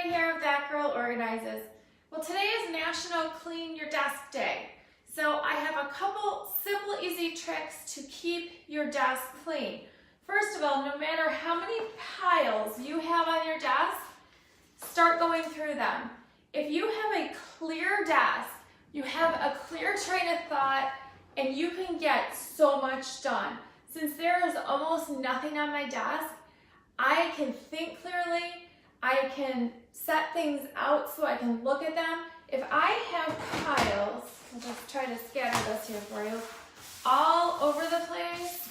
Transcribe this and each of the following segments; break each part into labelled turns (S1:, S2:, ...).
S1: here of That Girl Organizes. Well, today is National Clean Your Desk Day. So I have a couple simple, easy tricks to keep your desk clean. First of all, no matter how many piles you have on your desk, start going through them. If you have a clear desk, you have a clear train of thought, and you can get so much done. Since there is almost nothing on my desk, I can think clearly, I can set things out so I can look at them. If I have piles, I'll just try to scatter this here for you, all over the place,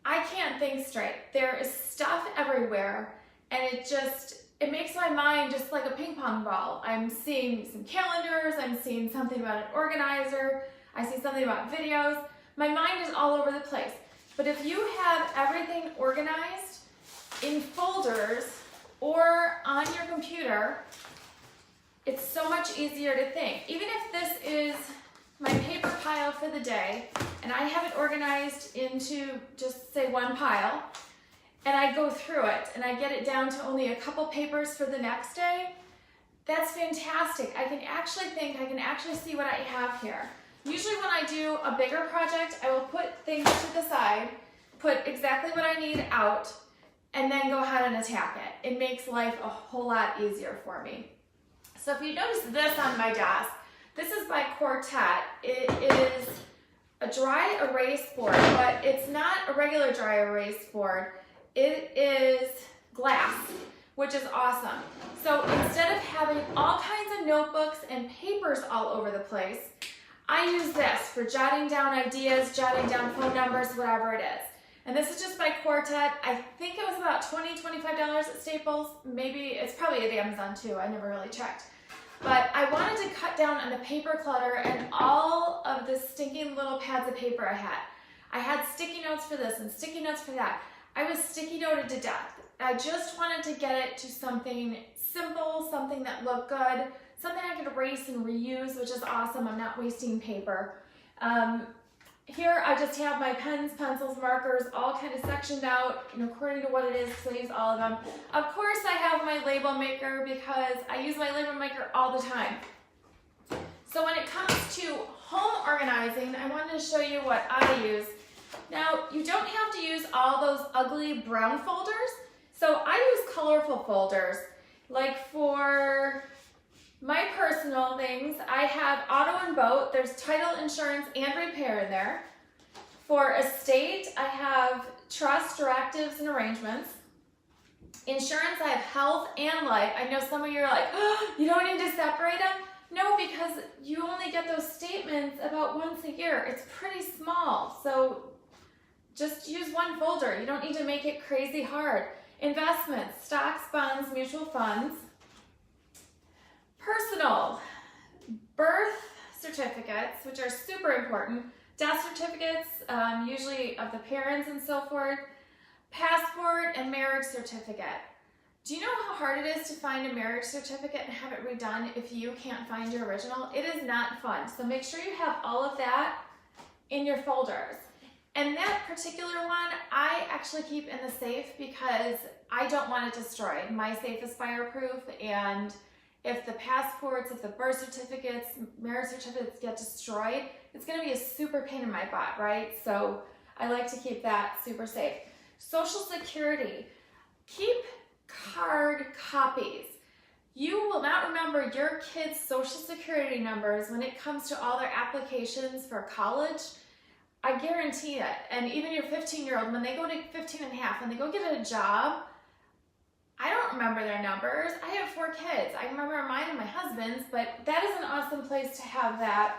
S1: I can't think straight. There is stuff everywhere, and it makes my mind just like a ping pong ball. I'm seeing some calendars, I'm seeing something about an organizer, I see something about videos. My mind is all over the place. But if you have everything organized in folders or on your computer, it's so much easier to think. Even if this is my paper pile for the day, and I have it organized into just say one pile, and I go through it and I get it down to only a couple papers for the next day, that's fantastic. I can actually think, I can actually see what I have here. Usually when I do a bigger project, I will put things to the side, put exactly what I need out, and then go ahead and attack it. It makes life a whole lot easier for me. So if you notice this on my desk, this is by Quartet. It is a dry erase board, but it's not a regular dry erase board. It is glass, which is awesome. So instead of having all kinds of notebooks and papers all over the place, I use this for jotting down ideas, jotting down phone numbers, whatever it is. And this is just by Quartet. I think it was about $20, $25 at Staples. Maybe, it's probably at Amazon too. I never really checked. But I wanted to cut down on the paper clutter and all of the stinking little pads of paper I had. I had sticky notes for this and sticky notes for that. I was sticky noted to death. I just wanted to get it to something simple, something that looked good, something I could erase and reuse, which is awesome. I'm not wasting paper. Here I just have my pens, pencils, markers, all kind of sectioned out, according to what it is, because I use all of them. Of course I have my label maker because I use my label maker all the time. So when it comes to home organizing, I wanted to show you what I use. Now, you don't have to use all those ugly brown folders. So I use colorful folders. Like for my personal things, I have auto and boat. There's title, insurance, and repair in there. For estate, I have trust, directives, and arrangements. Insurance, I have health and life. I know some of you are like, oh, you don't need to separate them. No, because you only get those statements about once a year. It's pretty small, so just use one folder. You don't need to make it crazy hard. Investments, stocks, bonds, mutual funds. Personal, birth certificates, which are super important, death certificates, usually of the parents and so forth, passport, and marriage certificate. Do you know how hard it is to find a marriage certificate and have it redone if you can't find your original? It is not fun. So make sure you have all of that in your folders. And that particular one, I actually keep in the safe because I don't want it destroyed. My safe is fireproof, and if the passports, if the birth certificates, marriage certificates get destroyed, it's gonna be a super pain in my butt, right? So I like to keep that super safe. Social Security, keep card copies. You will not remember your kids' Social Security numbers when it comes to all their applications for college. I guarantee it. And even your 15-year-old, when they go to 15 and a half, when they go get a job, I don't remember their numbers. I have 4 kids. I remember mine and my husband's, but that is an awesome place to have that.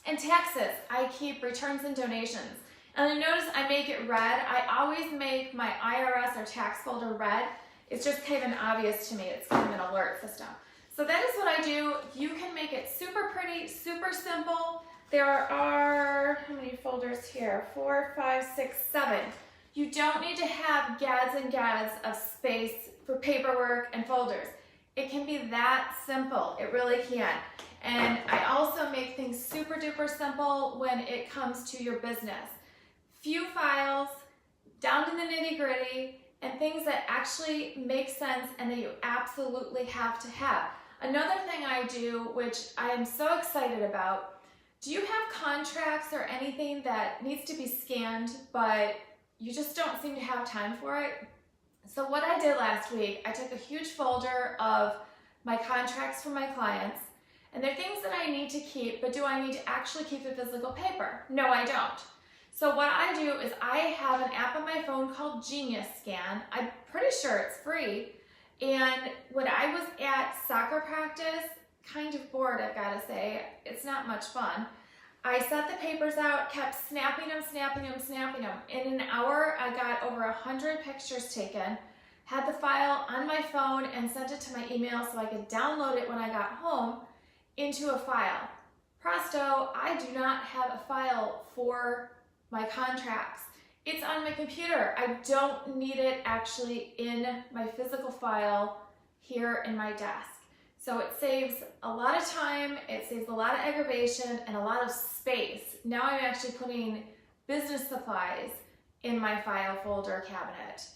S1: And taxes, I keep returns and donations. And I notice I make it red. I always make my IRS or tax folder red. It's just kind of obvious to me. It's kind of an alert system. So that is what I do. You can make it super pretty, super simple. There are, how many folders here? 4, 5, 6, 7. You don't need to have gads and gads of space for paperwork and folders. It can be that simple. It really can. And I also make things super duper simple when it comes to your business. Few files, down to the nitty gritty, and things that actually make sense and that you absolutely have to have. Another thing I do, which I am so excited about, do you have contracts or anything that needs to be scanned, but you just don't seem to have time for it? So what I did last week, I took a huge folder of my contracts for my clients, and they're things that I need to keep, but do I need to actually keep the physical paper? No, I don't. So what I do is I have an app on my phone called Genius Scan. I'm pretty sure it's free. And when I was at soccer practice, kind of bored, I've got to say, it's not much fun. I set the papers out, kept snapping them. In an hour, I got over 100 pictures taken, had the file on my phone and sent it to my email so I could download it when I got home into a file. Presto, I do not have a file for my contracts. It's on my computer. I don't need it actually in my physical file here in my desk. So it saves a lot of time, it saves a lot of aggravation and a lot of space. Now I'm actually putting business supplies in my file folder cabinet.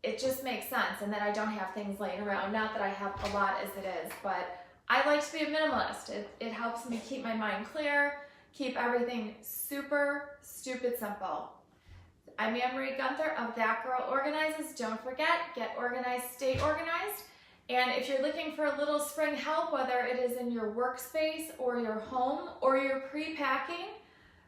S1: It just makes sense, and that I don't have things laying around. Not that I have a lot as it is, but I like to be a minimalist. It helps me keep my mind clear, keep everything super, stupid simple. I'm Anne-Marie Gunther of That Girl Organizes. Don't forget, get organized, stay organized. And if you're looking for a little spring help, whether it is in your workspace or your home or you're pre-packing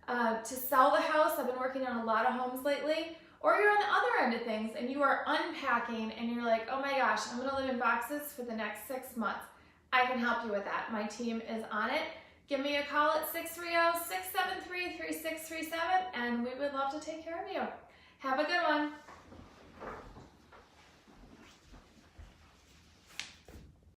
S1: to sell the house, I've been working on a lot of homes lately, or you're on the other end of things and you are unpacking and you're like, oh my gosh, I'm gonna live in boxes for the next 6 months. I can help you with that. My team is on it. Give me a call at 630-673-3637 and we would love to take care of you. Have a good one.